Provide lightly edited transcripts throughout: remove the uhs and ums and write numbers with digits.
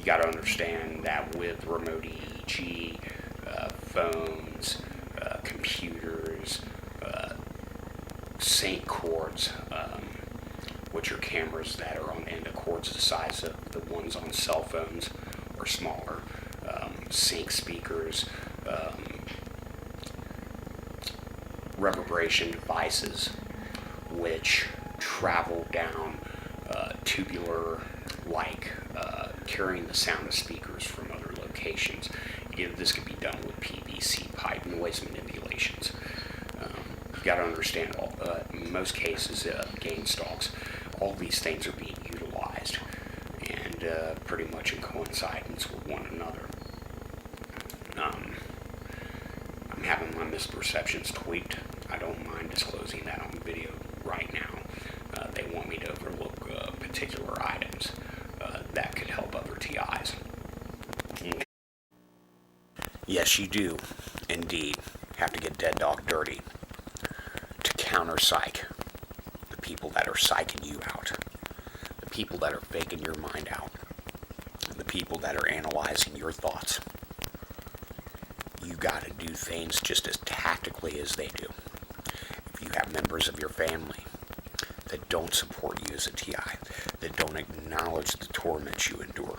got to understand that with remote EEG, phones, computers, sync cords, which are cameras that are on end of cords the size of the ones on cell phones or smaller, sync speakers, reverberation devices, which travel down tubular, like carrying the sound of speakers from other locations. This could be done with PVC pipe noise manipulations. You've got to understand, in most cases, game stalks, all these things are being utilized and pretty much in coincidence with one another. I'm having my misperceptions tweaked. I don't mind disclosing that on video right now. They want me to overlook particular items that could help other TIs. Okay. Yes, you do, indeed, have to get dead dog dirty to counter psych the people that are psyching you out, the people that are faking your mind out, the people that are analyzing your thoughts. You got to do things just as tactically as they do. If you have members of your family that don't support you as a TI, that don't acknowledge the torments you endure,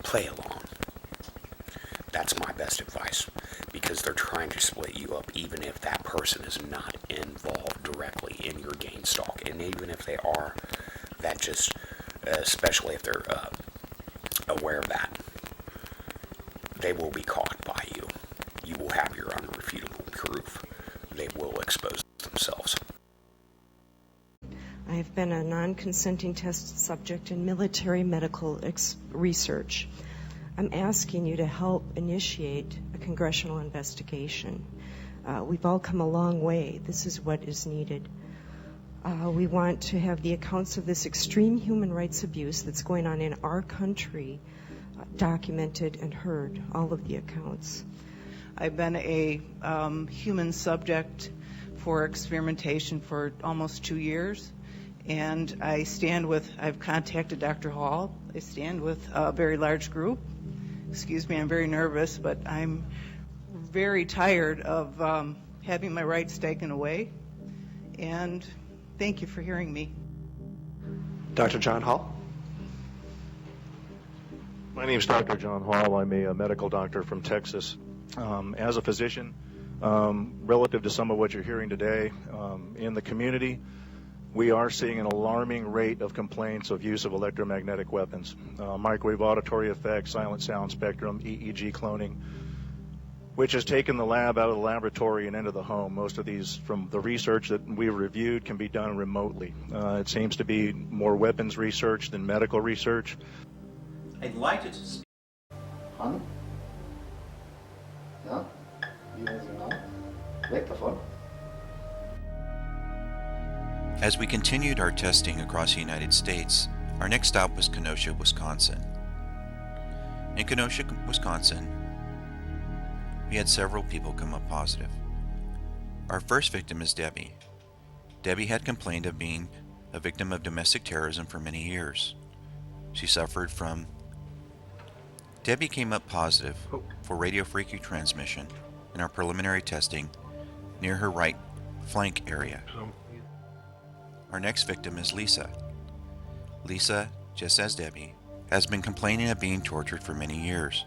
play along. That's my best advice, because they're trying to split you up even if that person is not involved directly in your gain stalk. And even if they are, that just, especially if they're aware of that, they will be caught by you. You will have your unrefutable proof. They will expose themselves. I have been a non-consenting test subject in military medical research. I'm asking you to help initiate a congressional investigation. We've all come a long way. This is what is needed. We want to have the accounts of this extreme human rights abuse that's going on in our country documented and heard, all of the accounts. I've been a human subject for experimentation for almost 2 years, and I've contacted Dr. Hall. I stand with a very large group. Excuse me, I'm very nervous, but I'm very tired of having my rights taken away, and thank you for hearing me. Dr. John Hall. My name is Dr. John Hall. I'm a medical doctor from Texas. As a physician, relative to some of what you're hearing today, in the community, we are seeing an alarming rate of complaints of use of electromagnetic weapons, microwave auditory effects, silent sound spectrum, EEG cloning, which has taken the lab out of the laboratory and into the home. Most of these, from the research that we reviewed, can be done remotely. It seems to be more weapons research than medical research. I'd like to speak. Han? Ja? Wie heißt Ihr Name? Weg davon. As we continued our testing across the United States, our next stop was Kenosha, Wisconsin. In Kenosha, Wisconsin, we had several people come up positive. Our first victim is Debbie. Debbie had complained of being a victim of domestic terrorism for many years. She suffered from... Debbie came up positive for radio frequency transmission in our preliminary testing near her right flank area. Our next victim is Lisa. Lisa, just as Debbie, has been complaining of being tortured for many years.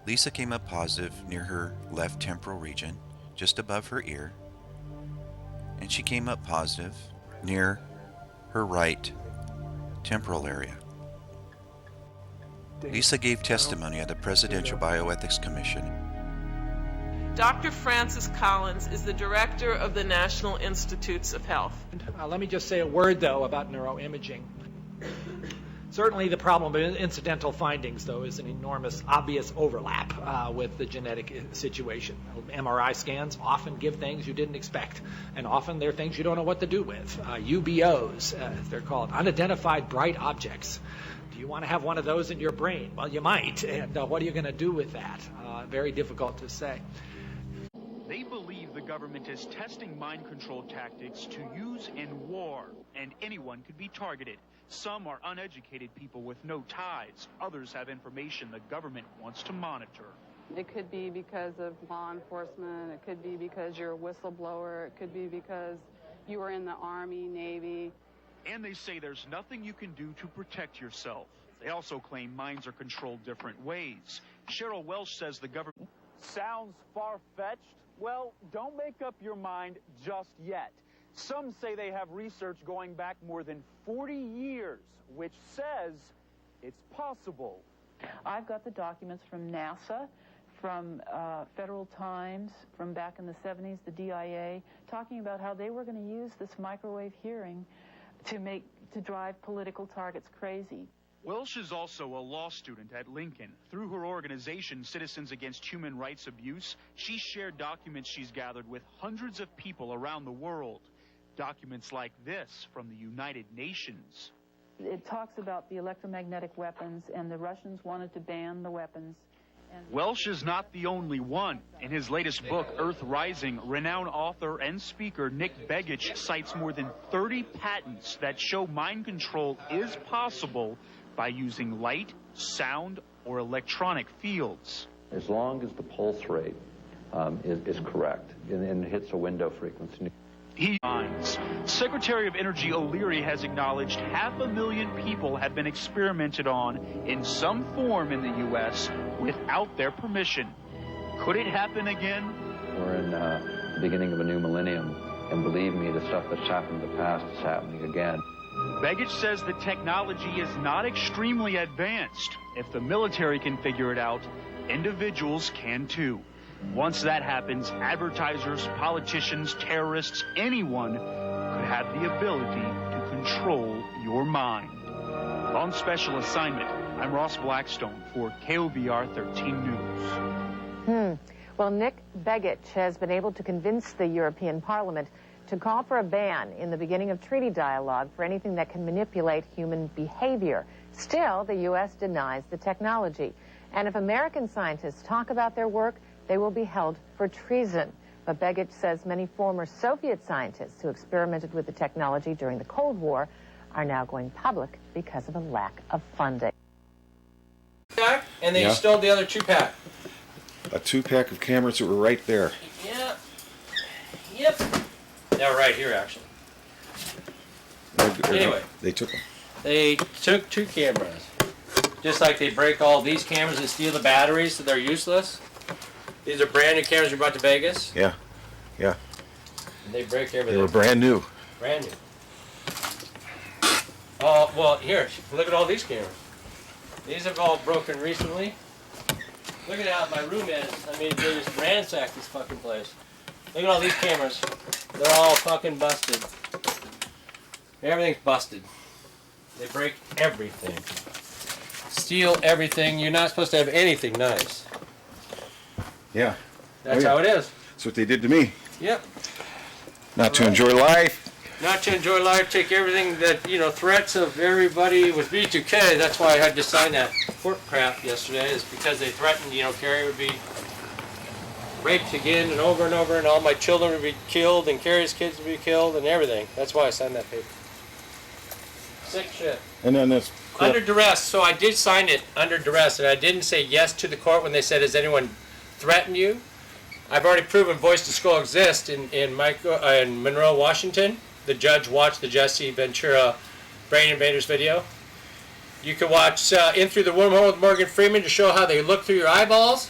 Lisa came up positive near her left temporal region, just above her ear, and she came up positive near her right temporal area. Lisa gave testimony at the Presidential Bioethics Commission. Dr. Francis Collins is the director of the National Institutes of Health. Let me just say a word, though, about neuroimaging. Certainly the problem of incidental findings, though, is an enormous, obvious overlap with the genetic situation. MRI scans often give things you didn't expect, and often they're things you don't know what to do with. UBOs, they're called, unidentified bright objects. Do you want to have one of those in your brain? Well, you might, and what are you going to do with that? Very difficult to say. They believe the government is testing mind control tactics to use in war, and anyone could be targeted. Some are uneducated people with no ties. Others have information the government wants to monitor. It could be because of law enforcement. It could be because you're a whistleblower. It could be because you were in the Army, Navy. And they say there's nothing you can do to protect yourself. They also claim minds are controlled different ways. Cheryl Welsh says the government... Sounds far-fetched? Well, don't make up your mind just yet. Some say they have research going back more than 40 years, which says it's possible. I've got the documents from NASA, from Federal Times, from back in the 70s, the DIA, talking about how they were going to use this microwave hearing to drive political targets crazy. Welsh is also a law student at Lincoln. Through her organization, Citizens Against Human Rights Abuse, she shared documents she's gathered with hundreds of people around the world. Documents like this from the United Nations. It talks about the electromagnetic weapons, and the Russians wanted to ban the weapons. Welsh is not the only one. In his latest book, Earth Rising, renowned author and speaker Nick Begich cites more than 30 patents that show mind control is possible by using light, sound, or electronic fields. As long as the pulse rate is correct and it hits a window frequency. He finds. Secretary of Energy O'Leary has acknowledged 500,000 people have been experimented on in some form in the U.S. without their permission. Could it happen again? We're in the beginning of a new millennium, and believe me, the stuff that's happened in the past is happening again. Begich says the technology is not extremely advanced. If the military can figure it out, individuals can too. Once that happens, advertisers, politicians, terrorists, anyone could have the ability to control your mind. On special assignment, I'm Ross Blackstone for KOVR 13 News. Well, Nick Begich has been able to convince the European Parliament to call for a ban in the beginning of treaty dialogue for anything that can manipulate human behavior. Still, the U.S. denies the technology. And if American scientists talk about their work, they will be held for treason. But Begich says many former Soviet scientists who experimented with the technology during the Cold War are now going public because of a lack of funding. And they stole the other 2-pack. A 2-pack of cameras that were right there. Yeah. Yep. They're right here, actually. Anyway. They took them. They took 2 cameras. Just like they break all these cameras and steal the batteries so they're useless. These are brand new cameras you brought to Vegas. Yeah. Yeah. And they break everything. They were brand new. Brand new. Oh, well, here, look at all these cameras. These have all broken recently. Look at how my room is. I mean, they just ransacked this fucking place. Look at all these cameras. They're all fucking busted. Everything's busted. They break everything. Steal everything. You're not supposed to have anything nice. Yeah. That's how it is. That's what they did to me. Yep. Not to enjoy life. Not to enjoy life, take everything that, threats of everybody with B2K. That's why I had to sign that court crap yesterday, is because they threatened, Carrie would be raped again and over, and all my children would be killed, and Carrie's kids would be killed, and everything. That's why I signed that paper. Sick shit. And then this... Under duress. So I did sign it under duress, and I didn't say yes to the court when they said, has anyone threatened you? I've already proven voice to skull exists in Monroe, Washington. The judge watched the Jesse Ventura Brain Invaders video. You can watch In Through the Wormhole with Morgan Freeman to show how they look through your eyeballs.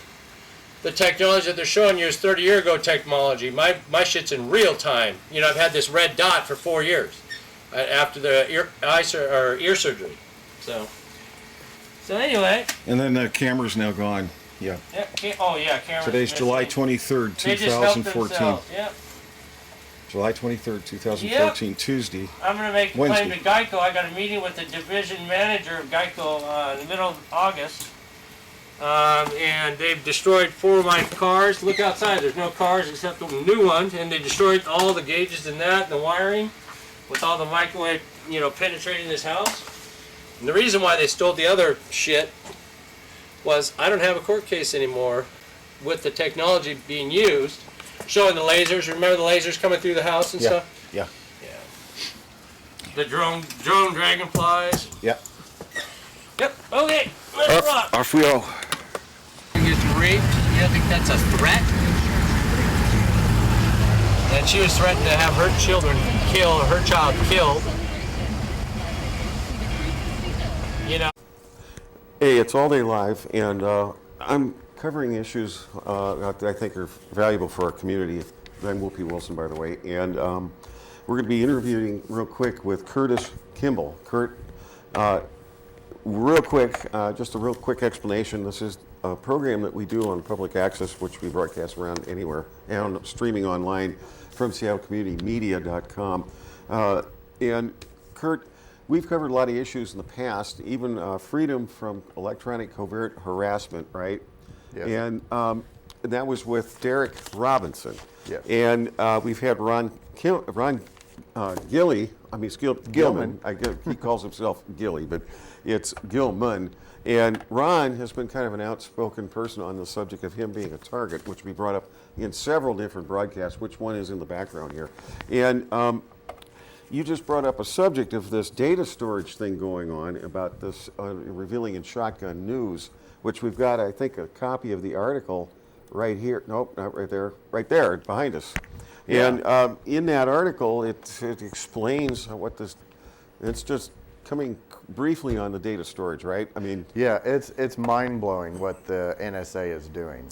The technology that they're showing you is 30-year ago technology. My shit's in real time. I've had this red dot for 4 years after the ear surgery. So anyway. And then the camera's now gone. Yeah. Cameras. Today's July 23rd, 2014. Yep. July 23rd, 2014, Tuesday. I'm going to make a Wednesday. claim to Geico. I got a meeting with the division manager of Geico in the middle of August. And they've destroyed 4 of my cars. Look outside. There's no cars except the new ones. And they destroyed all the gauges and that, and the wiring, with all the microwave, penetrating this house. And the reason why they stole the other shit was I don't have a court case anymore with the technology being used, showing the lasers. Remember the lasers coming through the house and stuff? Yeah. The drone dragonflies. Yep. Yep. Okay. Let's rock. Off we go. Gets raped. You don't think that's a threat? And she was threatened to have her children killed, her child killed. You know. Hey, it's AllDayLive, and I'm covering issues that I think are valuable for our community. I'm willpwilson, by the way, and we're going to be interviewing real quick with Curtis Kimble. Kurt, real quick, just a real quick explanation. This is a program that we do on public access, which we broadcast around anywhere, and streaming online from SeattleCommunityMedia.com. And Kurt, we've covered a lot of issues in the past, even freedom from electronic covert harassment, right? Yes. And that was with Derrick Robinson. Yes. And we've had Gillman. He calls himself Gilly, but it's Gillman. And Ron has been kind of an outspoken person on the subject of him being a target, which we brought up in several different broadcasts, which one is in the background here. And you just brought up a subject of this data storage thing going on about this revealing in Shotgun News, which we've got, I think, a copy of the article right here. Nope, not right there. Right there, behind us. Yeah. And in that article, it explains what this. It's just coming briefly on the data storage, right? I mean, yeah, it's mind-blowing what the NSA is doing.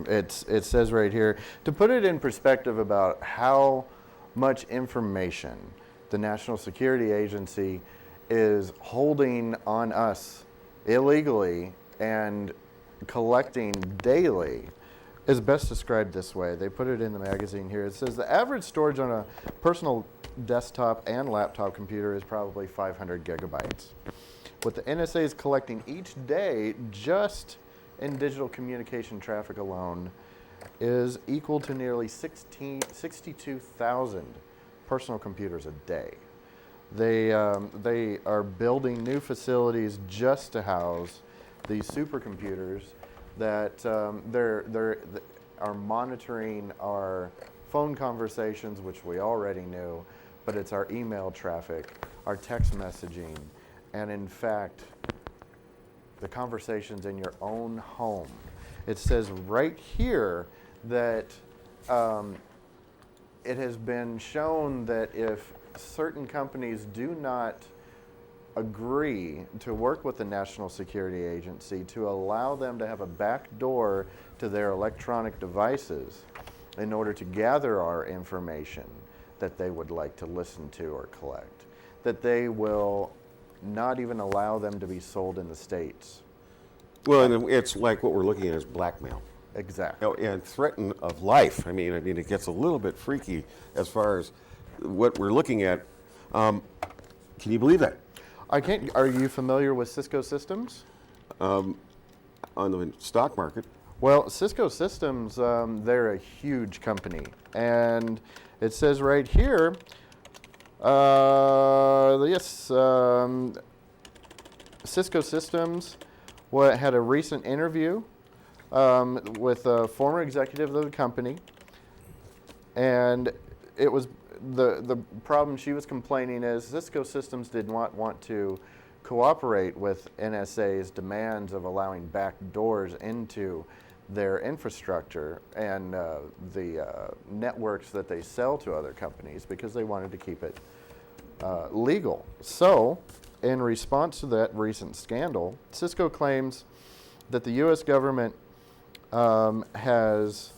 It says right here, to put it in perspective about how much information the National Security Agency is holding on us illegally and collecting daily, is best described this way. They put it in the magazine here. It says the average storage on a personal desktop and laptop computer is probably 500 gigabytes. What the NSA is collecting each day just in digital communication traffic alone is equal to nearly 62,000 personal computers a day. They are building new facilities just to house these supercomputers that they are monitoring our phone conversations, which we already knew, but it's our email traffic, our text messaging, and in fact, the conversations in your own home. It says right here that it has been shown that if certain companies do not agree to work with the National Security Agency to allow them to have a back door to their electronic devices in order to gather our information that they would like to listen to or collect, that they will not even allow them to be sold in the States. well, and it's like what we're looking at is blackmail. Exactly. And threaten of life. I mean, it gets a little bit freaky as far as what we're looking at. Can you believe that? I can't. Are you familiar with Cisco Systems? On the stock market. Well, Cisco Systems, they're a huge company, and it says right here, Cisco Systems had a recent interview with a former executive of the company, and it was the problem she was complaining is Cisco Systems did not want to cooperate with NSA's demands of allowing back doors into their infrastructure and the networks that they sell to other companies because they wanted to keep it legal. So, in response to that recent scandal, Cisco claims that the U.S. government has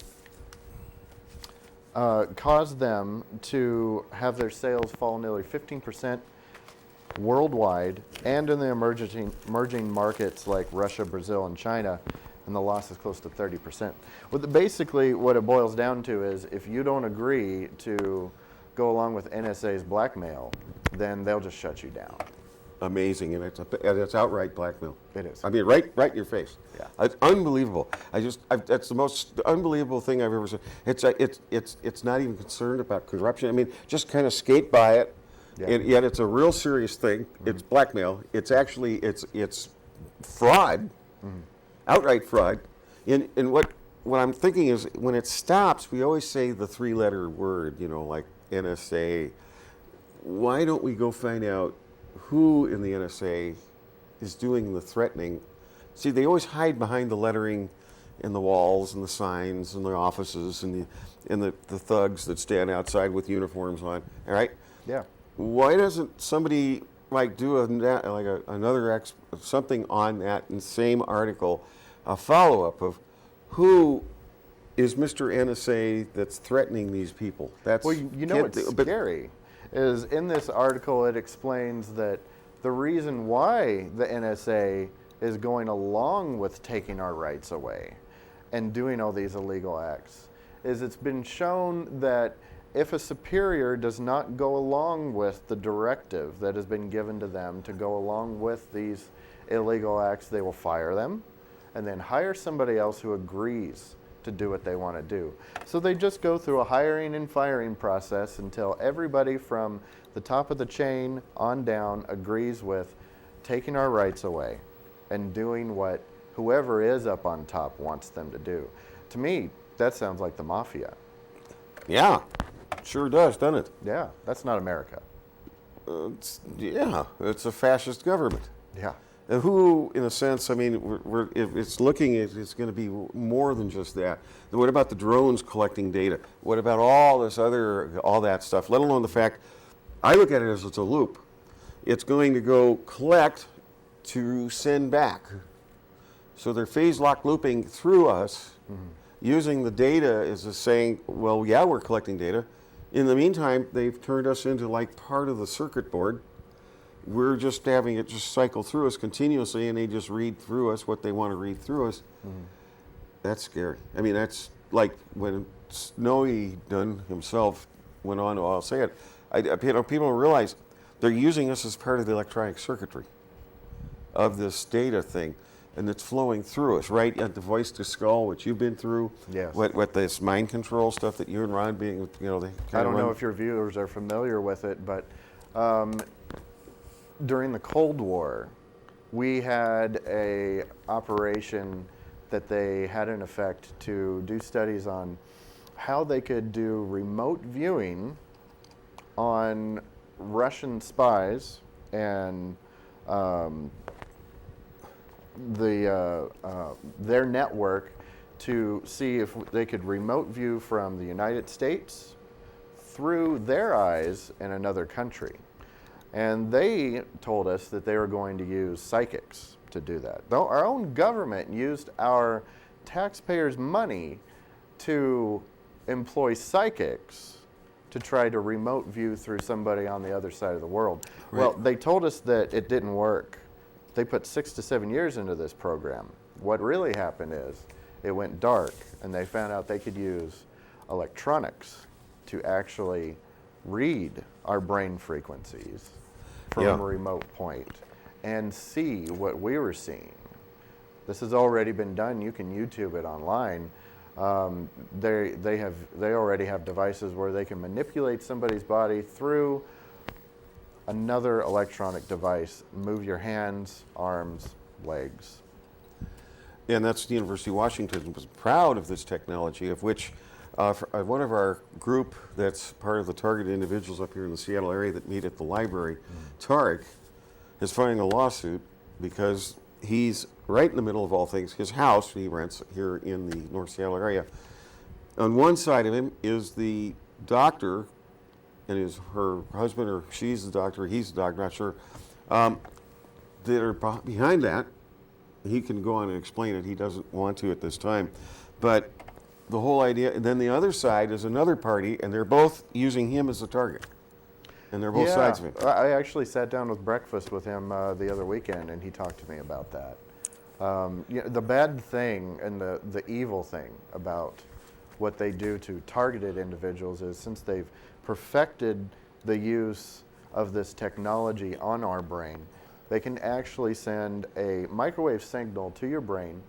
caused them to have their sales fall nearly 15% worldwide and in the emerging markets like Russia, Brazil, and China, and the loss is close to 30%. Basically, what it boils down to is if you don't agree to go along with NSA's blackmail, then they'll just shut you down. Amazing, and it's outright blackmail. It is. I mean, right in your face. Yeah. It's unbelievable. That's the most unbelievable thing I've ever seen. It's not even concerned about corruption. I mean, just kind of skate by it, Yeah. and yet it's a real serious thing. Mm-hmm. It's blackmail. It's actually it's fraud, outright fraud. And what I'm thinking is when it stops, we always say the three-letter word, like NSA. why don't we go find out who in the NSA is doing the threatening? See, they always hide behind the lettering and the walls and the signs and the offices and the thugs that stand outside with uniforms on. All right. Yeah. Why doesn't somebody like do something on that in the same article, a follow-up of who is Mr. NSA that's threatening these people? Well, you know what's scary is in this article it explains that the reason why the NSA is going along with taking our rights away and doing all these illegal acts is it's been shown that if a superior does not go along with the directive that has been given to them to go along with these illegal acts, they will fire them and then hire somebody else who agrees to do what they want to do. So they just go through a hiring and firing process until everybody from the top of the chain on down agrees with taking our rights away and doing what whoever is up on top wants them to do. To me, that sounds like the mafia. Yeah, sure does, doesn't it? Yeah, that's not America. It's a fascist government. Yeah. And who, in a sense, I mean, if it's looking at, it's going to be more than just that. What about the drones collecting data? What about all that stuff, let alone the fact, I look at it as it's a loop. It's going to go collect to send back. So they're phase lock looping through us, using the data as a saying, well, yeah, we're collecting data. In the meantime, they've turned us into like part of the circuit board. We're just having it just cycle through us continuously, and they just read through us what they want to read through us. That's scary. I mean, that's like when Snowy Dunn himself went on, I'll say it, people don't realize they're using us as part of the electronic circuitry of this data thing, and it's flowing through us, right? At the voice to skull, which you've been through. Yes. What this mind control stuff that you and Ron being, they I don't know if your viewers are familiar with it, but during the Cold War, we had a operation that they had in effect to do studies on how they could do remote viewing on Russian spies and their network to see if they could remote view from the United States through their eyes in another country. And they told us that they were going to use psychics to do that. Though our own government used our taxpayers' money to employ psychics to try to remote view through somebody on the other side of the world. Right. Well, they told us that it didn't work. They put 6 to 7 years into this program. What really happened is it went dark, and they found out they could use electronics to actually read our brain frequencies from a remote point and see what we were seeing. This has already been done. You can YouTube it online. They already have devices where they can manipulate somebody's body through another electronic device, move your hands, arms, legs. And that's the University of Washington was proud of this technology, of which one of our group that's part of the targeted individuals up here in the Seattle area that meet at the library, Derrick, is filing a lawsuit because he's right in the middle of all things. His house he rents here in the North Seattle area. On one side of him is the doctor, and her husband, or she's the doctor, he's the doctor, not sure, that are behind that. He can go on and explain it. He doesn't want to at this time. But the whole idea, and then the other side is another party, and they're both using him as a target. And they're both sides of it. I actually sat down with breakfast with him the other weekend, and he talked to me about that. The bad thing and the evil thing about what they do to targeted individuals is since they've perfected the use of this technology on our brain, they can actually send a microwave signal to your brain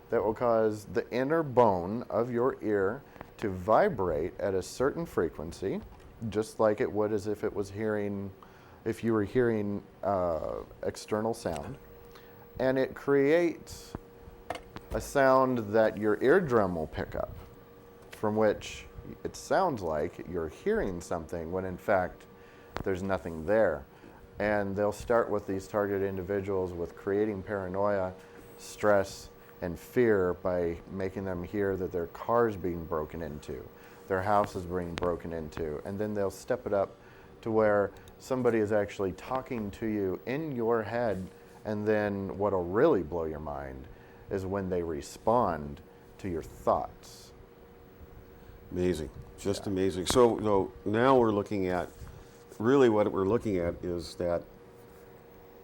that will cause the inner bone of your ear to vibrate at a certain frequency, just like it would as if it was if you were hearing external sound. And it creates a sound that your eardrum will pick up, from which it sounds like you're hearing something when in fact there's nothing there. And they'll start with these targeted individuals with creating paranoia, stress, and fear by making them hear that their car's being broken into, their house is being broken into, and then they'll step it up to where somebody is actually talking to you in your head, and then what'll really blow your mind is when they respond to your thoughts. Amazing, just amazing. So now we're looking at, really what we're looking at is that,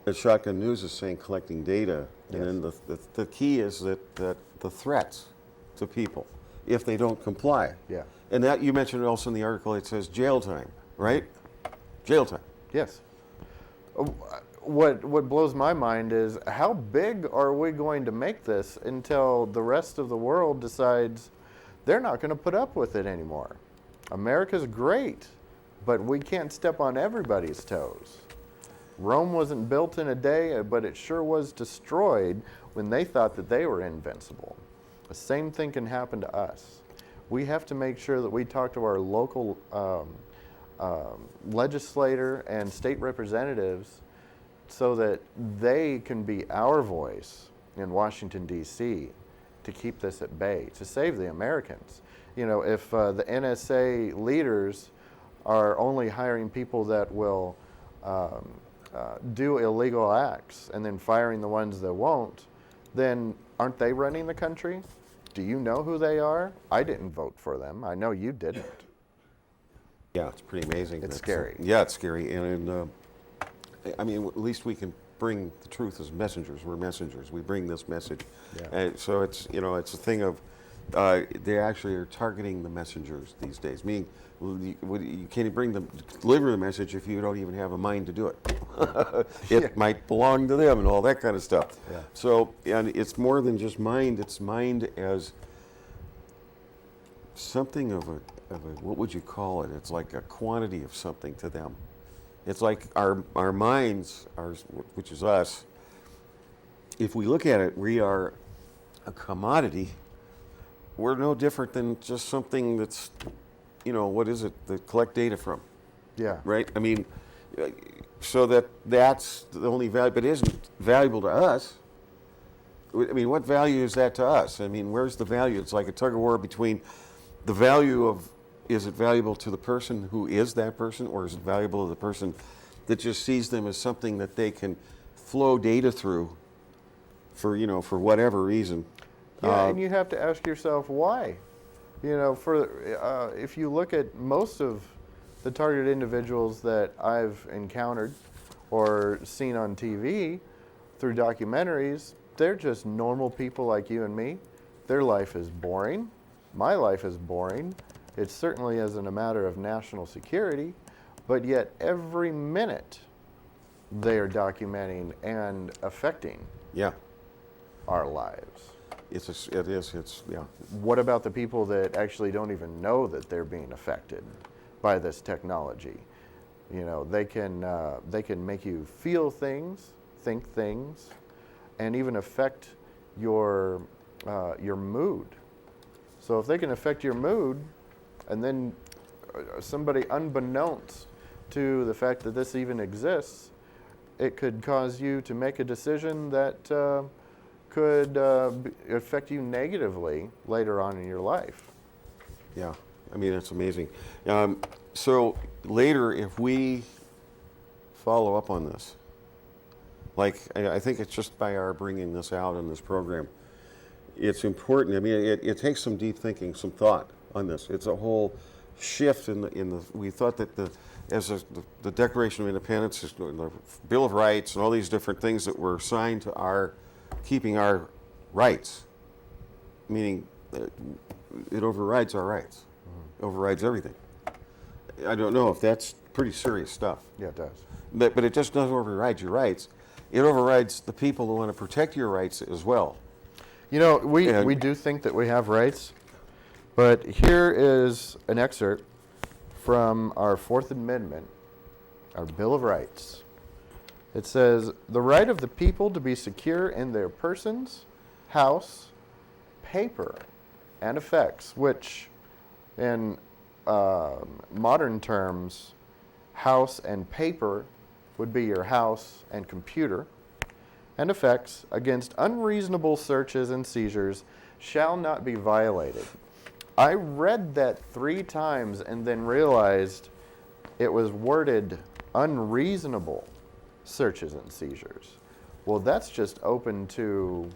as Shotgun News is saying, collecting data, and then the key is that the threats to people, if they don't comply. Yeah. And that, you mentioned also in the article, it says jail time, right? Jail time. Yes. What blows my mind is how big are we going to make this until the rest of the world decides they're not going to put up with it anymore. America's great, but we can't step on everybody's toes. Rome wasn't built in a day, but it sure was destroyed when they thought that they were invincible. The same thing can happen to us. We have to make sure that we talk to our local legislator and state representatives so that they can be our voice in Washington, D.C. to keep this at bay, to save the Americans. You know, if the NSA leaders are only hiring people that will do illegal acts and then firing the ones that won't, then aren't they running the country? Do you know who they are? I didn't vote for them. I know you didn't. Yeah, it's pretty amazing. It's scary. Yeah, it's scary. And I mean, at least we can bring the truth as messengers. We're messengers. We bring this message. Yeah. And so it's, you know, it's a thing of, they actually are targeting the messengers these days. Meaning, you can't deliver the message if you don't even have a mind to do it. It might belong to them and all that kind of stuff. Yeah. So, and it's more than just mind. It's mind as something of a, what would you call it? It's like a quantity of something to them. It's like our minds, which is us. If we look at it, we are a commodity. We're no different than just something that's, you know, what is it that collect data from? Yeah. Right? I mean, so that's the only value, but it isn't valuable to us. I mean, what value is that to us? I mean, where's the value? It's like a tug of war between the value of, is it valuable to the person who is that person, or is it valuable to the person that just sees them as something that they can flow data through for, you know, for whatever reason? Yeah, and you have to ask yourself why. You know, if you look at most of the targeted individuals that I've encountered or seen on TV through documentaries, they're just normal people like you and me. Their life is boring. My life is boring. It certainly isn't a matter of national security, but yet every minute they are documenting and affecting our lives. It's yeah. What about the people that actually don't even know that they're being affected by this technology? You know, they can make you feel things, think things, and even affect your mood. So if they can affect your mood, and then somebody unbeknownst to the fact that this even exists, it could cause you to make a decision that could affect you negatively later on in your life. Yeah, I mean, it's amazing. So later, if we follow up on this, like I think it's just by our bringing this out in this program, it's important. I mean, it takes some deep thinking, some thought on this. It's a whole shift in the. We thought that the Declaration of Independence, the Bill of Rights, and all these different things that were assigned to keeping our rights, meaning it overrides our rights, overrides everything. I don't know if that's pretty serious stuff. Yeah, it does. But it just doesn't override your rights. It overrides the people who want to protect your rights as well. You know, we do think that we have rights, but here is an excerpt from our Fourth Amendment, our Bill of Rights. It says, "The right of the people to be secure in their persons, house, paper, and effects," which in modern terms House and paper would be your house and computer. And effects against unreasonable searches and seizures shall not be violated. I read that 3 times and then realized it was worded unreasonable searches and seizures. Well, that's just open to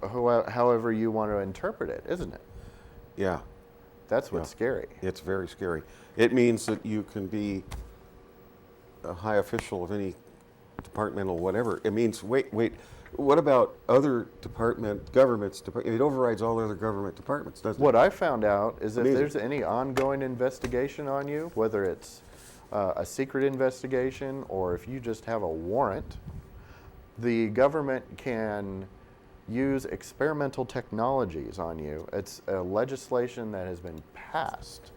however you want to interpret it, isn't it? Yeah. That's what's scary. It's very scary. It means that you can be a high official of any departmental whatever. It means, wait, what about other governments? It overrides all other government departments, doesn't it? What I found out is if there's any ongoing investigation on you, whether it's a secret investigation or if you just have a warrant, the government can use experimental technologies on you. It's a legislation that has been passed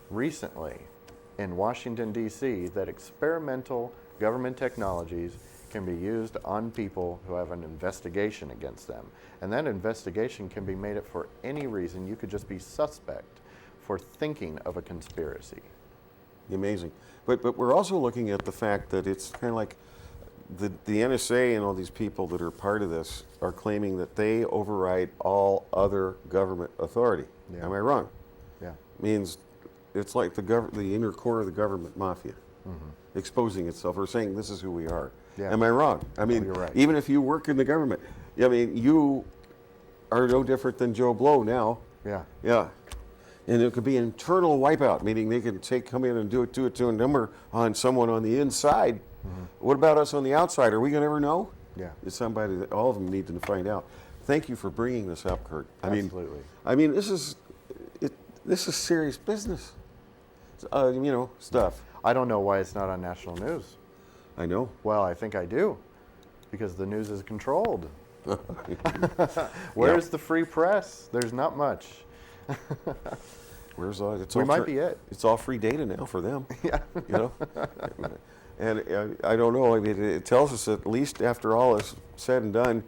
recently in Washington, D.C., that experimental government technologies can be used on people who have an investigation against them. And that investigation can be made up for any reason. You could just be suspect for thinking of a conspiracy. Amazing. But we're also looking at the fact that it's kind of like the NSA and all these people that are part of this are claiming that they override all other government authority. Yeah. Am I wrong? Yeah. Means it's like the inner core of the government mafia exposing itself or saying this is who we are. Yeah. Am I wrong? I mean, you're right. even if you work in the government, I mean, you are no different than Joe Blow now. Yeah. Yeah. And it could be internal wipeout, meaning they can come in and do it to a number on someone on the inside. What about us on the outside? Are we going to ever know? Yeah. It's somebody that all of them need to find out. Thank you for bringing this up, Kurt. Absolutely. I mean, this is serious business. Stuff. I don't know why it's not on national news. I know. Well, I think I do, because the news is controlled. Where's the free press? There's not much. Where's all? We might be it. It's all free data now for them. Yeah. You know. And I don't know. I mean, it tells us that at least after all is said and done,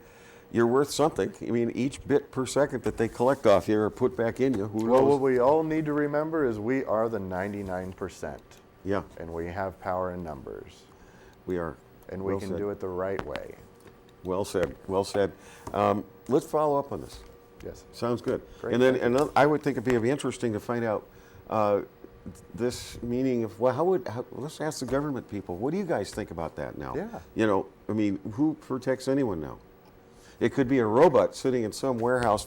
you're worth something. I mean, each bit per second that they collect off you or put back in you, who knows? Well, what we all need to remember is we are the 99%. Yeah. And we have power in numbers. We are. And we can do it the right way. Well said. Well said. Let's follow up on this. Yes. Sounds good. Great. And then I would think it'd be interesting to find out this meaning of, well, let's ask the government people, what do you guys think about that now? Yeah. You know, I mean, who protects anyone now? It could be a robot sitting in some warehouse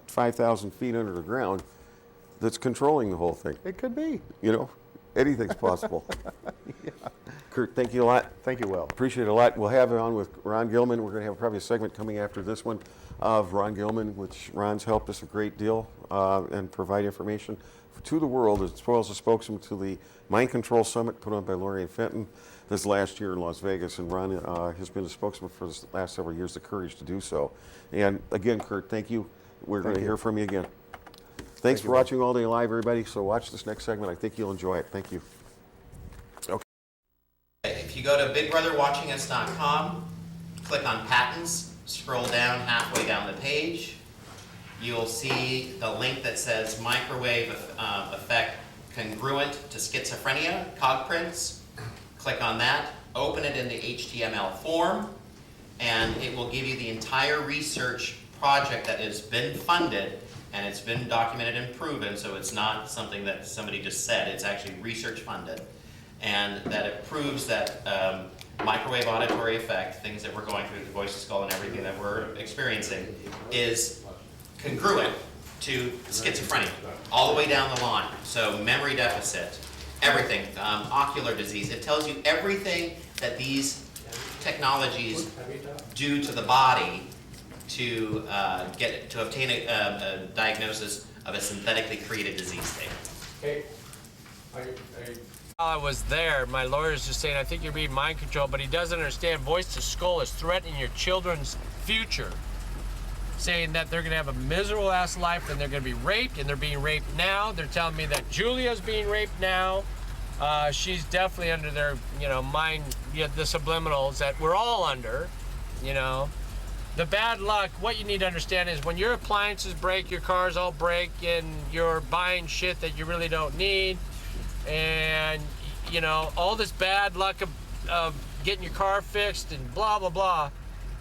5,000 feet under the ground that's controlling the whole thing. It could be. You know, anything's possible. Yeah. Kurt, thank you a lot. Thank you, Will. Appreciate it a lot. We'll have it on with Ron Gillman. We're going to have probably a segment coming after this one of Ron Gillman, which Ron's helped us a great deal and provide information to the world as well as a spokesman to the Mind Control Summit put on by Lorraine Fenton this last year in Las Vegas. And Ron has been a spokesman for the last several years, the courage to do so. And again, Kurt, thank you. We're going to hear from you again. Thanks for watching All Day Live, everybody. So watch this next segment. I think you'll enjoy it. Thank you. Okay. If you go to bigbrotherwatchingus.com, click on patents, scroll down halfway down the page, you'll see the link that says microwave effect congruent to schizophrenia, cog prints. Click on that, open it in the HTML form, and it will give you the entire research project that has been funded, and it's been documented and proven, so it's not something that somebody just said, it's actually research funded. And that it proves that microwave auditory effect, things that we're going through, the voice of skull and everything that we're experiencing, is congruent to schizophrenia, all the way down the line. So memory deficit, everything, ocular disease. It tells you everything that these technologies do to the body to obtain a diagnosis of a synthetically created disease state. Okay. While I was there, my lawyer's just saying, I think you're being mind controlled, but he doesn't understand voice to skull is threatening your children's future. Saying that they're going to have a miserable ass life and they're going to be raped, and they're being raped now. They're telling me that Julia's being raped now. She's definitely under their, mind, the subliminals that we're all under, The bad luck, what you need to understand is when your appliances break, your cars all break, and you're buying shit that you really don't need, and you know, all this bad luck of getting your car fixed and blah blah blah,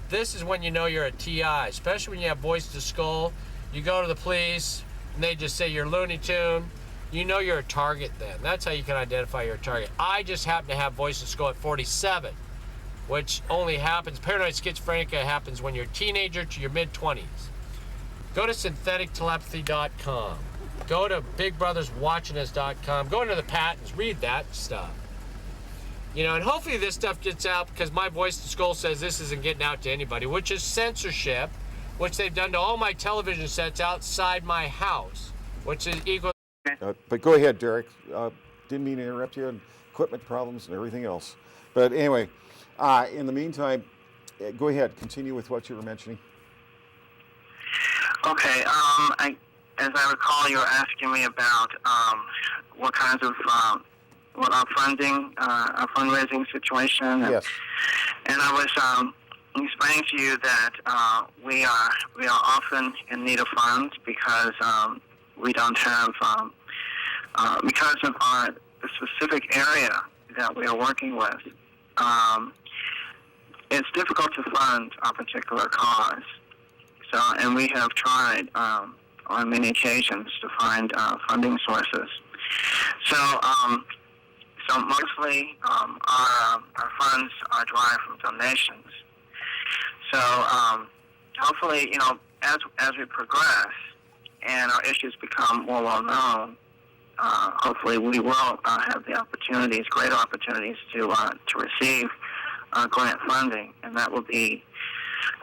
this is when you know you're a TI, especially when you have voice to skull. You go to the police and they just say you're Looney Tune. You know you're a target then. That's how you can identify you're a target. I just happen to have voice to skull at 47, which only happens, paranoid schizophrenia happens when you're a teenager to your mid-20s. Go to synthetictelepathy.com. Go to bigbrotherswatchingus.com. Go into the patents, read that stuff. You know, and hopefully this stuff gets out, because my voice to skull says this isn't getting out to anybody, which is censorship, which they've done to all my television sets outside my house, which is equal. But go ahead, Derrick. Didn't mean to interrupt you, and equipment problems and everything else. But anyway, in the meantime, go ahead, continue with what you were mentioning. Okay, as I recall, you were asking me about what kinds of what our funding, our fundraising situation. Yes. And I was explaining to you that we are often in need of funds because we don't have because of the specific area that we are working with. It's difficult to fund a particular cause. So, and we have tried on many occasions to find funding sources. So, so mostly our funds are derived from donations. So, hopefully, you know, as we progress and our issues become more well known, hopefully we will have the opportunities, greater opportunities to receive grant funding, and that will be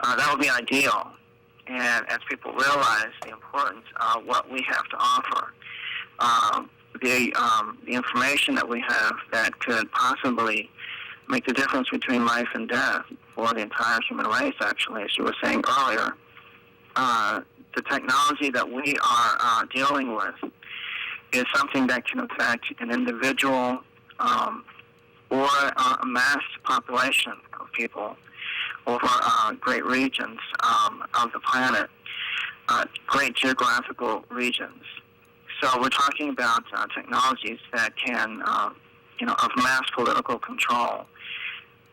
ideal. And as people realize the importance of what we have to offer, the information that we have that could possibly make the difference between life and death for the entire human race, actually, as you were saying earlier, the technology that we are dealing with is something that can affect an individual or a mass population of people over great regions of the planet, great geographical regions. So we're talking about technologies that can, you know, of mass political control.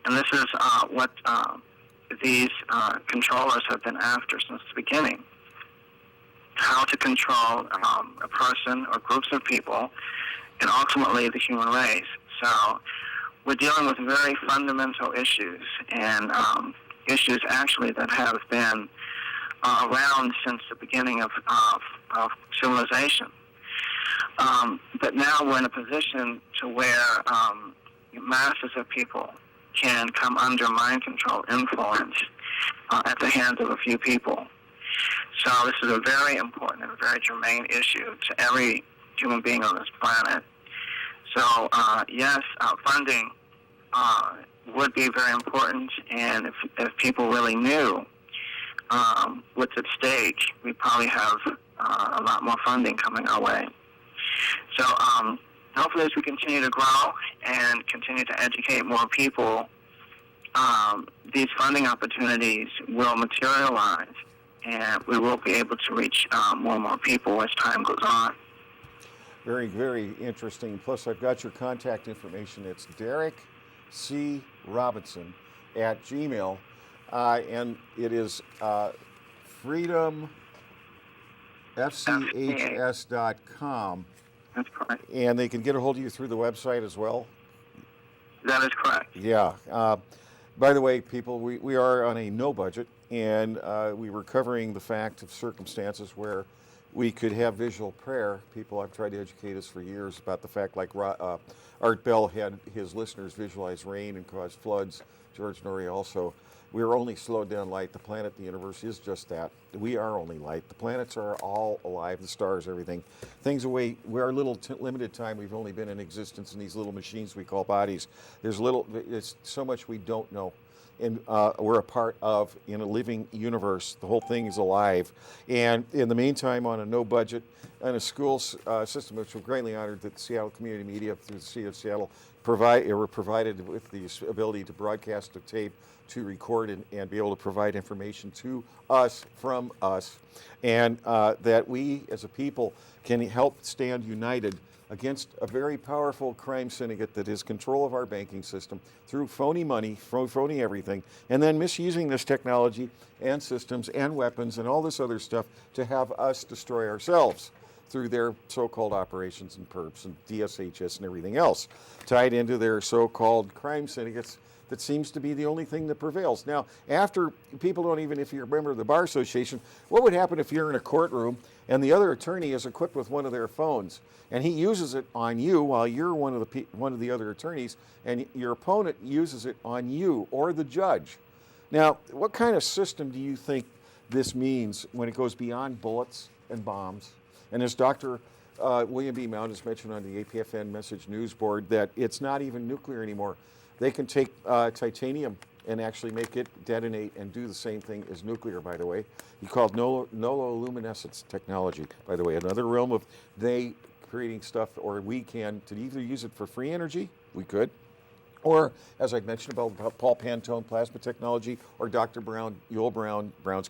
And this is what these controllers have been after since the beginning. How to control a person or groups of people, and ultimately the human race. So we're dealing with very fundamental issues, and issues actually that have been around since the beginning of civilization. But now we're in a position to where masses of people can come under mind control influence at the hands of a few people. So this is a very important and very germane issue to every human being on this planet. So yes, funding would be very important, and if people really knew what's at stake, we'd probably have a lot more funding coming our way. So hopefully as we continue to grow and continue to educate more people, these funding opportunities will materialize, and we will be able to reach more and more people as time goes on. Very, very interesting. Plus, I've got your contact information. It's Derrick C. Robinson at Gmail, and it is freedomfchs.com. That's correct. And they can get a hold of you through the website as well? That is correct. Yeah. By the way, people, we are on a no budget, and we were covering the fact of circumstances where we could have visual prayer. People have tried to educate us for years about the fact, like Art Bell had his listeners visualize rain and cause floods. George Norrie also. We are only slowed down light. The planet, the universe is just that. We are only light. The planets are all alive, the stars, everything. Things away, we're little limited time. We've only been in existence in these little machines we call bodies. It's so much we don't know. And we're a part of, in a living universe. The whole thing is alive. And in the meantime, on a no budget, and a school system, which we're greatly honored that Seattle Community Media through the City of Seattle were provided with the ability to broadcast a tape to record and be able to provide information to us, from us, and that we as a people can help stand united against a very powerful crime syndicate that has control of our banking system through phony money, phony everything, and then misusing this technology and systems and weapons and all this other stuff to have us destroy ourselves through their so-called operations and perps and DSHS and everything else, tied into their so-called crime syndicates. That seems to be the only thing that prevails. Now, after people don't even, if you're a member of the Bar Association, what would happen if you're in a courtroom and the other attorney is equipped with one of their phones and he uses it on you while you're one of the other attorneys, and your opponent uses it on you or the judge? Now, what kind of system do you think this means when it goes beyond bullets and bombs? And as Dr. William B. Mount has mentioned on the APFN message news board, that it's not even nuclear anymore. They can take titanium and actually make it detonate and do the same thing as nuclear, by the way. He called nuloluminescence technology, by the way, another realm of they creating stuff, or we can, to either use it for free energy, we could, or, as I mentioned about Paul Pantone plasma technology, or Dr. Brown's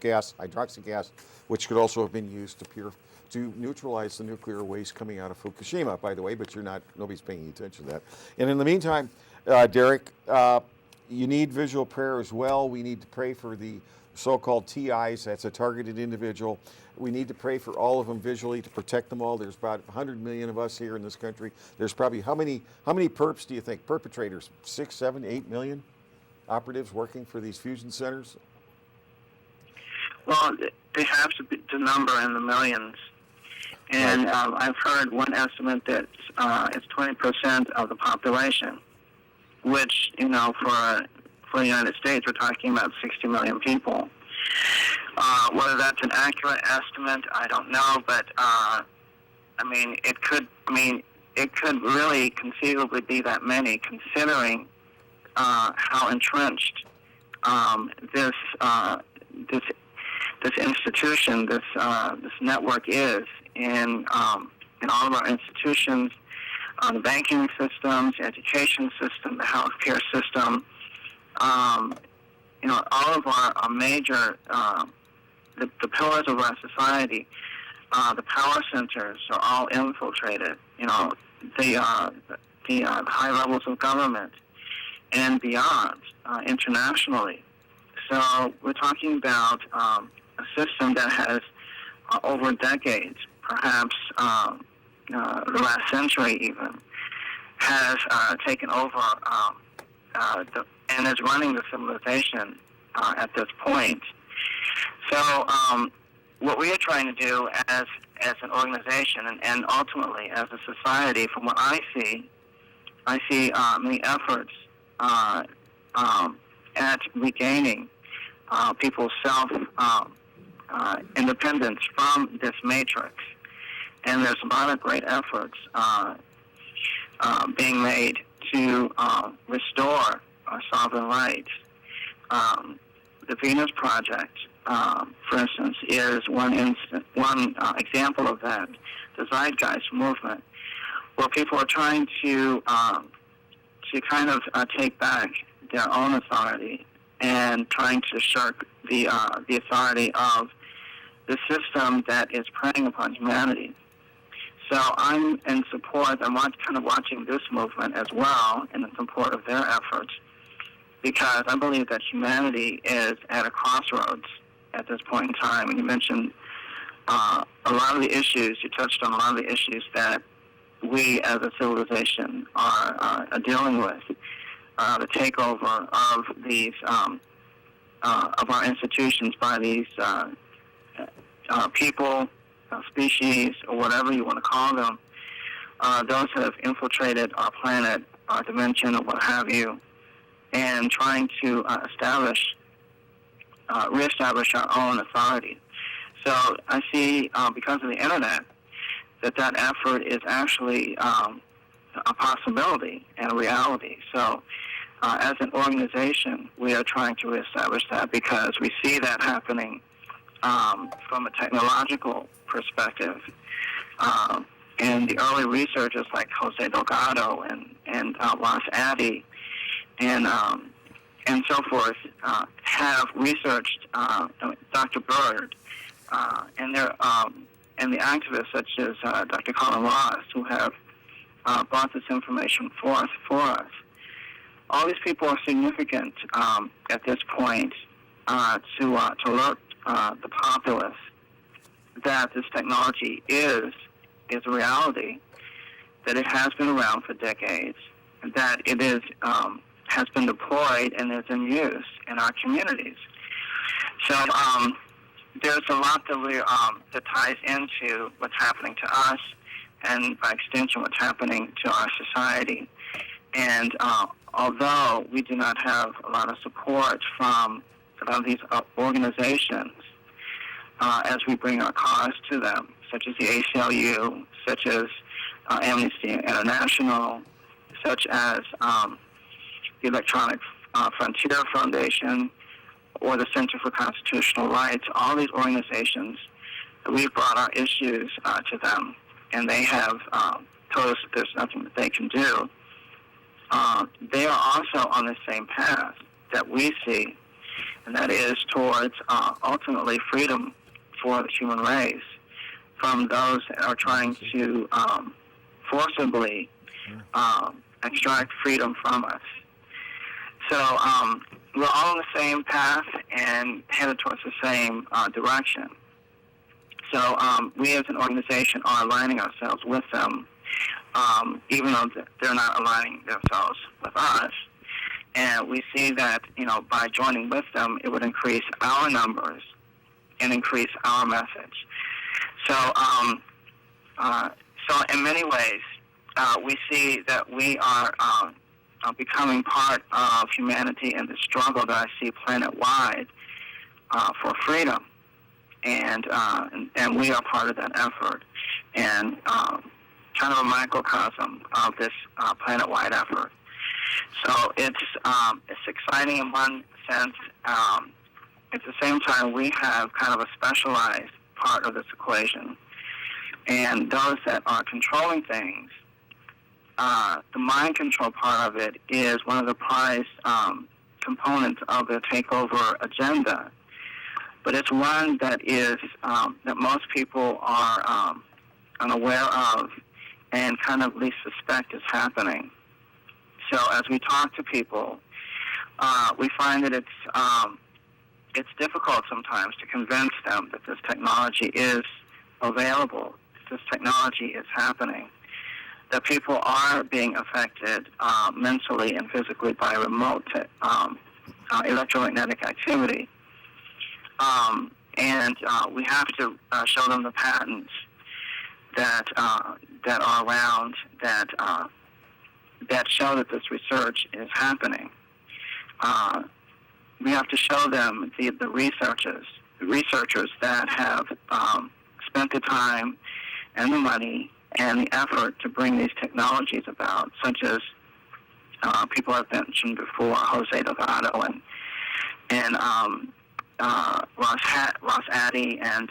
gas, hydroxy gas, which could also have been used to neutralize the nuclear waste coming out of Fukushima, by the way, but nobody's paying attention to that. And in the meantime, Derrick, you need visual prayer as well. We need to pray for the so-called TIs, that's a targeted individual. We need to pray for all of them visually to protect them all. There's about 100 million of us here in this country. There's probably, how many perps do you think, perpetrators? 6, 7, 8 million operatives working for these fusion centers? Well, they have to be the number in the millions. And I've heard one estimate that it's 20% of the population, which, for the United States, we're talking about 60 million people. Whether that's an accurate estimate, I don't know, but it could really conceivably be that many, considering how entrenched this institution, this network is in all of our institutions, the banking systems, the education system, the healthcare system. All of our major, the pillars of our society, the power centers are all infiltrated. The high levels of government and beyond, internationally. So we're talking about a system that has, over decades, perhaps the last century even, has taken over and is running the civilization at this point. So what we are trying to do as an organization and ultimately as a society, from what I see many efforts at regaining people's self-independence from this matrix. And there's a lot of great efforts being made to restore our sovereign rights. The Venus Project, for instance, is one example of that. The Zeitgeist movement, where people are trying to kind of take back their own authority and trying to shirk the authority of the system that is preying upon humanity. So I'm in support. I'm kind of watching this movement as well in support of their efforts, because I believe that humanity is at a crossroads at this point in time. And you mentioned a lot of the issues, you touched on a lot of the issues that we as a civilization are dealing with. The takeover of these, of our institutions by these people, species, or whatever you want to call them, those that have infiltrated our planet, our dimension, or what have you, and trying to reestablish our own authority. So I see, because of the internet, that effort is actually a possibility and a reality. So as an organization, we are trying to reestablish that, because we see that happening from a technological perspective. And the early researchers like Jose Delgado and Ross Addy and and so forth have researched Dr. Bird and the activists such as Dr. Colin Ross, who have brought this information forth for us. All these people are significant at this point to alert the populace that this technology is a reality, that it has been around for decades, that it is has been deployed and is in use in our communities. So there's a lot that ties into what's happening to us, and by extension, what's happening to our society. And although we do not have a lot of support from a lot of these organizations, as we bring our cause to them, such as the ACLU, such as Amnesty International, such as the Electronic Frontier Foundation, or the Center for Constitutional Rights, all these organizations, we've brought our issues to them, and they have told us that there's nothing that they can do. They are also on the same path that we see, and that is towards ultimately freedom for the human race from those that are trying to forcibly extract freedom from us. So we're all on the same path and headed towards the same direction. So we as an organization are aligning ourselves with them, even though they're not aligning themselves with us. And we see that, by joining with them, it would increase our numbers and increase our message. So, so in many ways, we see that we are becoming part of humanity in the struggle that I see planet-wide for freedom, and we are part of that effort, and kind of a microcosm of this planet-wide effort. So it's exciting in one sense. At the same time, we have kind of a specialized part of this equation, and those that are controlling things, the mind control part of it is one of the prized components of the takeover agenda, but it's one that is that most people are unaware of and kind of least suspect is happening. So as we talk to people, we find that it's difficult sometimes to convince them that this technology is available, that this technology is happening, that people are being affected mentally and physically by remote electromagnetic activity. And we have to show them the patents that are around that show that this research is happening. We have to show them the researchers that have spent the time and the money and the effort to bring these technologies about, such as people I've mentioned before, Jose Delgado and Ross Addy and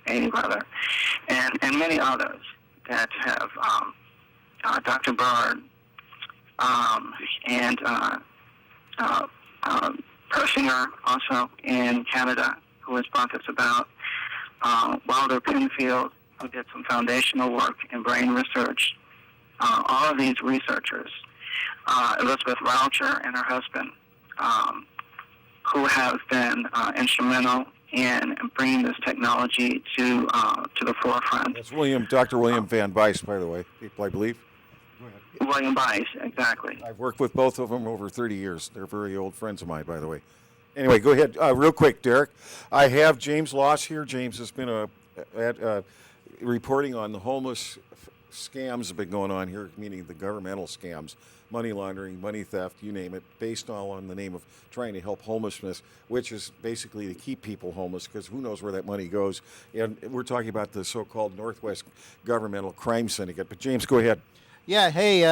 Amy Brother, and many others that have Dr. Bird and Persinger also in Canada, who has brought this about, Wilder Pinfield, who did some foundational work in brain research, all of these researchers, Elizabeth Raucher and her husband, who have been instrumental in bringing this technology to the forefront. That's Dr. William Van Bice, by the way, I believe. William Bice, exactly. I've worked with both of them over 30 years. They're very old friends of mine, by the way. Anyway, go ahead. Real quick, Derrick. I have James Loss here. James has been reporting on the homeless scams that have been going on here, meaning the governmental scams, money laundering, money theft, you name it, based all on the name of trying to help homelessness, which is basically to keep people homeless, because who knows where that money goes. And we're talking about the so-called Northwest Governmental Crime Syndicate. But James, go ahead. Yeah, hey,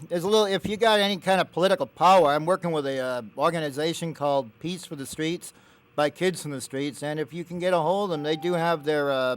there's a little. If you got any kind of political power, I'm working with a organization called Peace for the Streets, by kids in the streets. And if you can get a hold of them, they do have their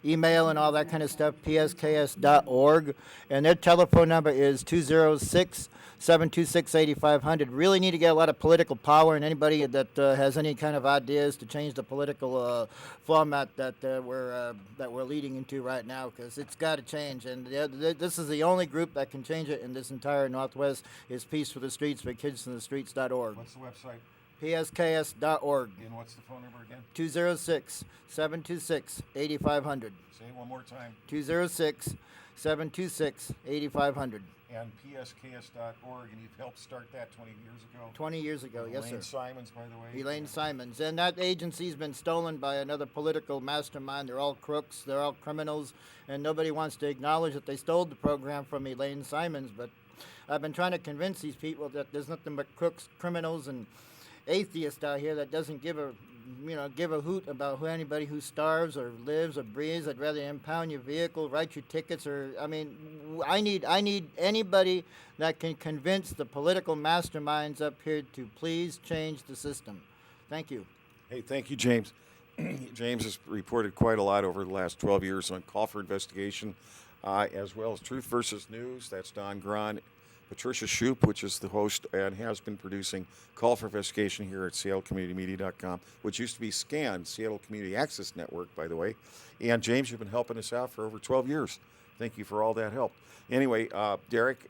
email and all that kind of stuff, psks.org. And their telephone number is 206-726-8500. Really need to get a lot of political power, and anybody that has any kind of ideas to change the political format that we're leading into right now, because it's got to change. And this is the only group that can change it in this entire Northwest, is Peace for the Streets for KidsInTheStreets.org. What's the website? psks.org. And what's the phone number again? 206-726-8500. Say it one more time. 206-726-8500. And psks.org, and you've helped start that 20 years ago. 20 years ago, yes, sir. Elaine Simons, by the way. Elaine Simons. And that agency's been stolen by another political mastermind. They're all crooks. They're all criminals. And nobody wants to acknowledge that they stole the program from Elaine Simons. But I've been trying to convince these people that there's nothing but crooks, criminals, and atheists out here that doesn't give a hoot about anybody who starves or lives or breathes. I'd rather impound your vehicle, write your tickets, I need anybody that can convince the political masterminds up here to please change the system. Thank you. Hey, thank you, James. James has reported quite a lot over the last 12 years on call for investigation, as well as Truth versus News. That's Don Gron. Patricia Shoup, which is the host and has been producing Call for Investigation here at SeattleCommunityMedia.com, which used to be SCAN, Seattle Community Access Network, by the way. And James, you've been helping us out for over 12 years. Thank you for all that help. Anyway, Derrick,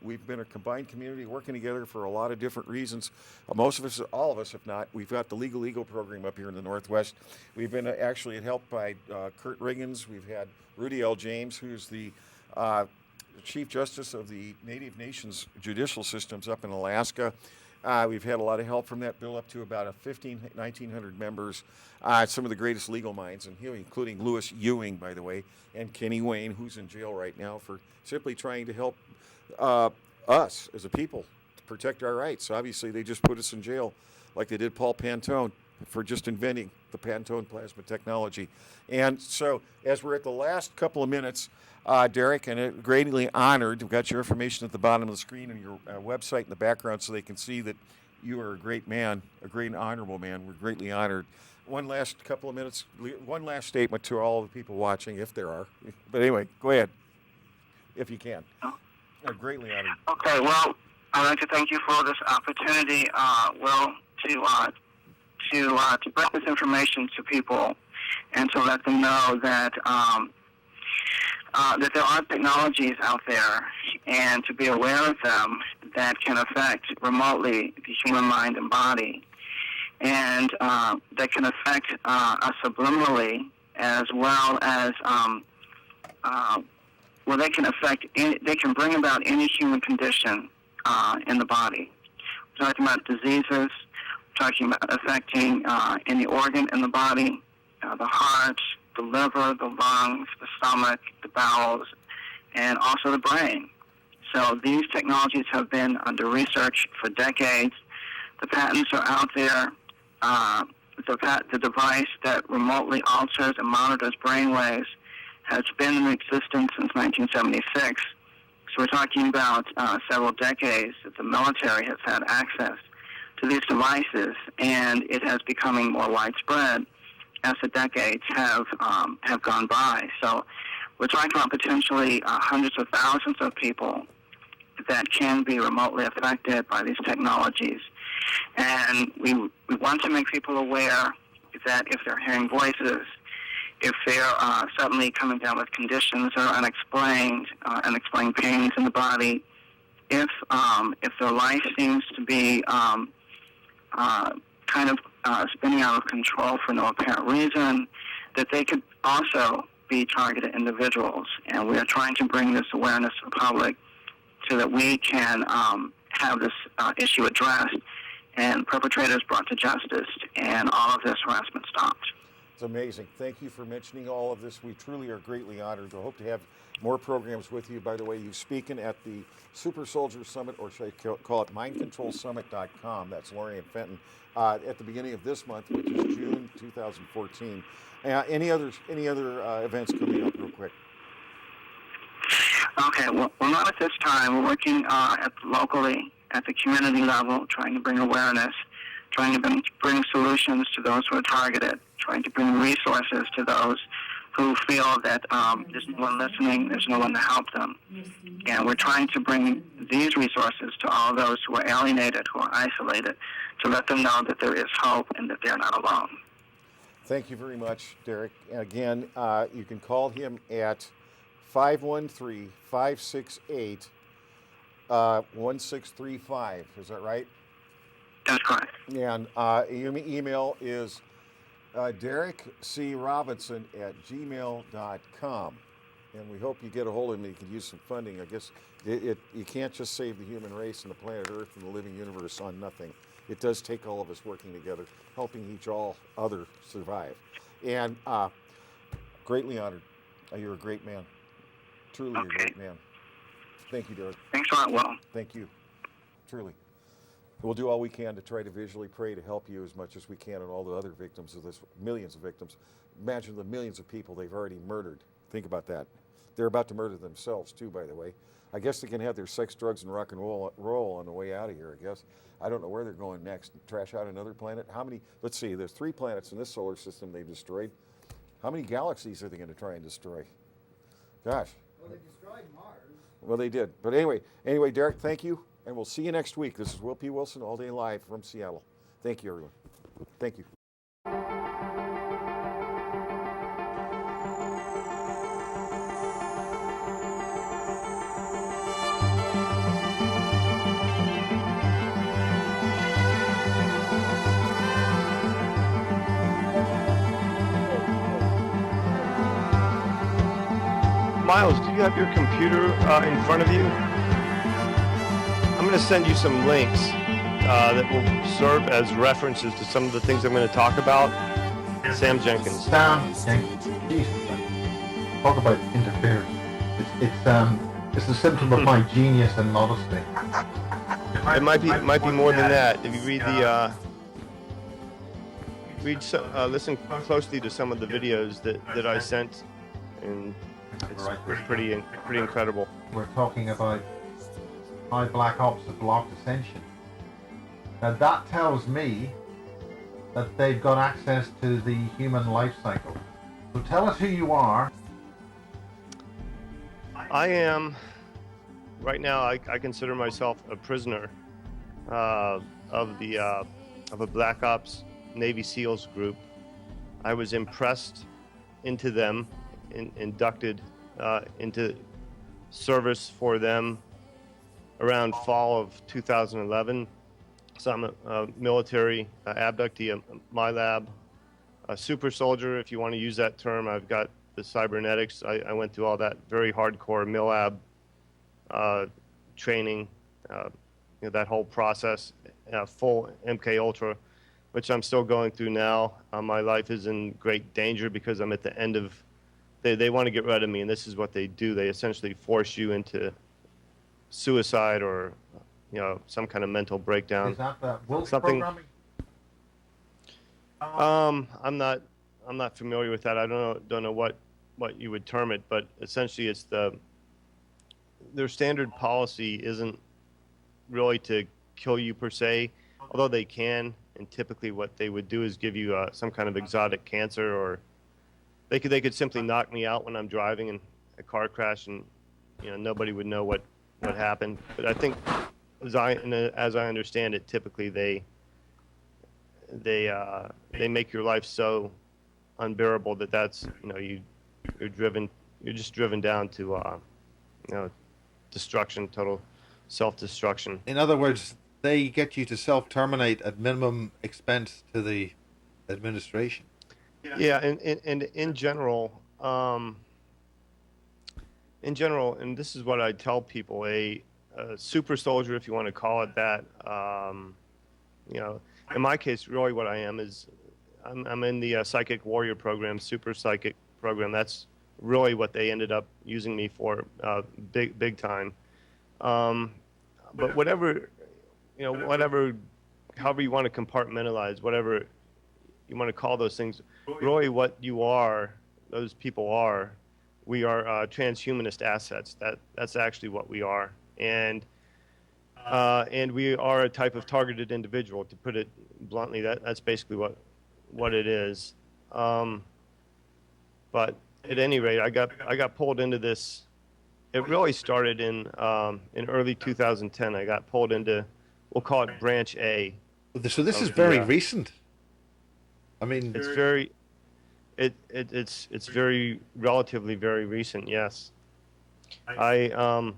we've been a combined community working together for a lot of different reasons. Most of us, all of us, if not, we've got the Legal Eagle program up here in the Northwest. We've been actually helped by Kurt Riggins. We've had Rudy L. James, who's the Chief Justice of the Native Nations Judicial Systems up in Alaska. We've had a lot of help from that bill, up to about 1,900 members. Some of the greatest legal minds, and here, including Lewis Ewing, by the way, and Kenny Wayne, who's in jail right now for simply trying to help us as a people to protect our rights. Obviously, they just put us in jail like they did Paul Pantone for just inventing the Pantone plasma technology. And so, as we're at the last couple of minutes, Derrick, and greatly honored. We've got your information at the bottom of the screen and your website in the background so they can see that you are a great man, a great and honorable man. We're greatly honored. One last couple of minutes, one last statement to all the people watching, if there are. But anyway, go ahead, if you can. I'm greatly honored. Okay, well, I'd like to thank you for this opportunity, to bring this information to people and to let them know that that there are technologies out there, and to be aware of them, that can affect remotely the human mind and body, and that can affect us subliminally, as well as they can bring about any human condition in the body. We're talking about diseases, we're talking about affecting any organ in the body, the heart, the liver, the lungs, the stomach, the bowels, and also the brain. So these technologies have been under research for decades. The patents are out there. The device that remotely alters and monitors brainwaves has been in existence since 1976. So we're talking about several decades that the military has had access to these devices, and it has becoming more widespread as the decades have gone by. So we're talking about potentially hundreds of thousands of people that can be remotely affected by these technologies. And we want to make people aware that if they're hearing voices, if they're suddenly coming down with conditions that are unexplained pains in the body, if their life seems to be spinning out of control for no apparent reason, that they could also be targeted individuals. And we are trying to bring this awareness to the public so that we can have this issue addressed and perpetrators brought to justice and all of this harassment stopped. It's amazing. Thank you for mentioning all of this. We truly are greatly honored. We hope to have more programs with you. By the way, you've spoken at the Super Soldier Summit, or should I call it mindcontrolsummit.com. That's Lori and Fenton, at the beginning of this month, which is June 2014. Any other events coming up real quick? Okay, well, not at this time. We're working locally at the community level, trying to bring awareness trying to bring solutions to those who are targeted, trying to bring resources to those who feel that there's no one listening, there's no one to help them. And we're trying to bring these resources to all those who are alienated, who are isolated, to let them know that there is hope and that they're not alone. Thank you very much, Derrick. And again, you can call him at 513-568-1635. Is that right? That's correct. And email is DerrickCRobinson@gmail.com. And we hope you get a hold of him. You can use some funding. I guess you can't just save the human race and the planet Earth and the living universe on nothing. It does take all of us working together, helping each other survive. And greatly honored. You're a great man. Truly a great man. Thank you, Derrick. Thanks a lot, Will. Thank you. Truly. We'll do all we can to try to visually pray to help you as much as we can and all the other victims of this, millions of victims. Imagine the millions of people they've already murdered. Think about that. They're about to murder themselves, too, by the way. I guess they can have their sex, drugs, and rock and roll on the way out of here, I guess. I don't know where they're going next. Trash out another planet? How many? Let's see, there's 3 planets in this solar system they've destroyed. How many galaxies are they going to try and destroy? Gosh. Well, they destroyed Mars. Well, they did. But anyway, Derrick, thank you. And we'll see you next week. This is Will P. Wilson, All Day Live from Seattle. Thank you, everyone. Thank you. Miles, do you have your computer in front of you? I'm going to send you some links that will serve as references to some of the things I'm going to talk about. Sam Jenkins. Sam Jenkins. Jesus. Talk about interference. It's a symptom of my genius and modesty. It might be more than that. If you read the listen closely to some of the videos that I sent, and it's pretty incredible. We're talking about how black ops have blocked ascension. Now that tells me that they've got access to the human life cycle. So tell us who you are. I am, right now, I consider myself a prisoner of a Black Ops Navy SEALs group. I was impressed into them, inducted into service for them around fall of 2011. So I'm a military abductee, my lab, a super soldier, if you want to use that term. I've got the cybernetics. I went through all that very hardcore MILAB training, that whole process, full MK Ultra, which I'm still going through now. My life is in great danger because I'm at the end of, they want to get rid of me, and this is what they do. They essentially force you into suicide or some kind of mental breakdown. Is that the Wilkes programming? I'm not familiar with that. I don't know what you would term it, but essentially it's their standard policy isn't really to kill you per se, although they can. And typically what they would do is give you some kind of exotic cancer, or they could simply knock me out when I'm driving in a car crash, and nobody would know what happened. But I think as I understand it, typically they make your life so unbearable that's you're just driven down to destruction, total self-destruction. In other words, they get you to self-terminate at minimum expense to the administration. Yeah, and in general, and this is what I tell people: a super soldier, if you want to call it that. In my case, really, what I am is I'm in the psychic warrior program, super psychic program. That's really what they ended up using me for, big time. But whatever, however you want to compartmentalize, whatever you want to call those things, really what you are, those people are, we are transhumanist assets. That's actually what we are. And And we are a type of targeted individual, to put it bluntly. That's basically what it is. But at any rate, I got pulled into this. It really started in early 2010. I got pulled into, we'll call it Branch A. So this is very recent. I mean, it's very, it's very relatively very recent. Yes. I'll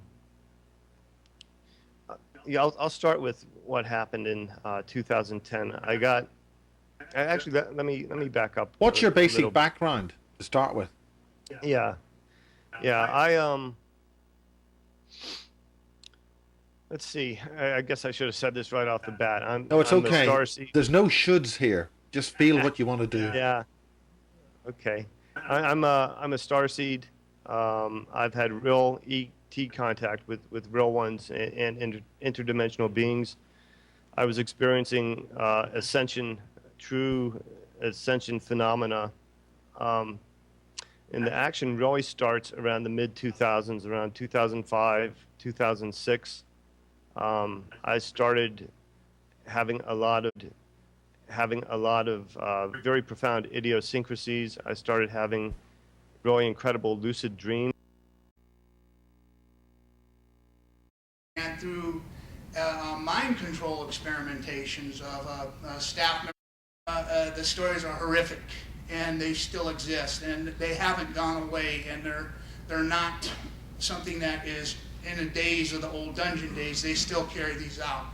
start with what happened in 2010. Actually, let me back up. What's your basic background to start with? Yeah. Let's see. I guess I should have said this right off the bat. No, it's okay. There's no shoulds here. Just feel what you want to do. Yeah. Okay. I'm a starseed. I've had real ET contact with real ones and interdimensional beings. I was experiencing ascension, true ascension phenomena. And the action really starts around the mid-2000s, around 2005, 2006. I started having a lot of very profound idiosyncrasies. I started having really incredible lucid dreams. And through mind control experimentations of staff members, the stories are horrific, and they still exist, and they haven't gone away, and they're not something that is in the days of the old dungeon days. They still carry these out.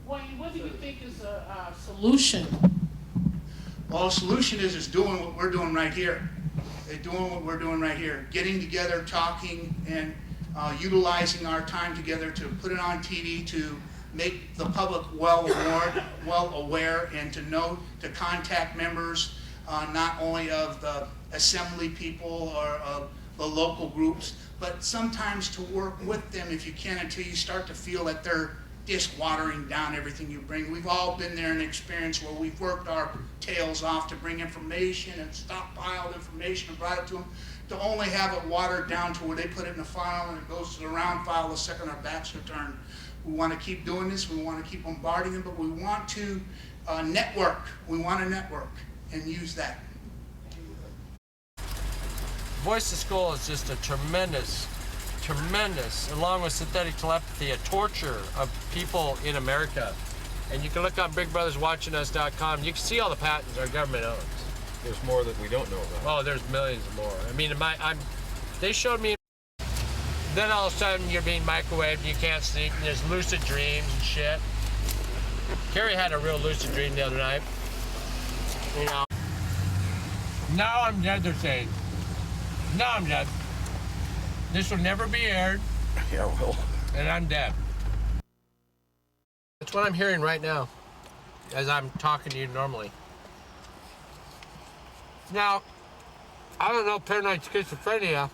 Wayne, what do you think is a solution? Well, the solution is doing what we're doing right here. Getting together, talking, and utilizing our time together to put it on TV, to make the public well aware, and to contact members, not only of the assembly people or of the local groups, but sometimes to work with them if you can, until you start to feel that they're just watering down everything you bring. We've all been there in experience where we've worked our tails off to bring information and stockpiled information and brought it to them, to only have it watered down to where they put it in a file and it goes to the round file the second our backs are turned. We want to keep doing this. We want to keep bombarding them, but we want to network. We want to network and use that. Voice to Skull is just a tremendous, along with synthetic telepathy, a torture of people in America. And you can look on BigBrothersWatchingUs.com. You can see all the patents our government owns. There's more that we don't know about. Oh, there's millions more. I mean, they showed me. Then all of a sudden you're being microwaved, you can't sleep, and there's lucid dreams and shit. Carrie had a real lucid dream the other night. You know. Now I'm dead, they're saying. Now I'm dead. This will never be aired. Yeah, well. And I'm dead. That's what I'm hearing right now, as I'm talking to you normally. Now, I don't know paranoid schizophrenia,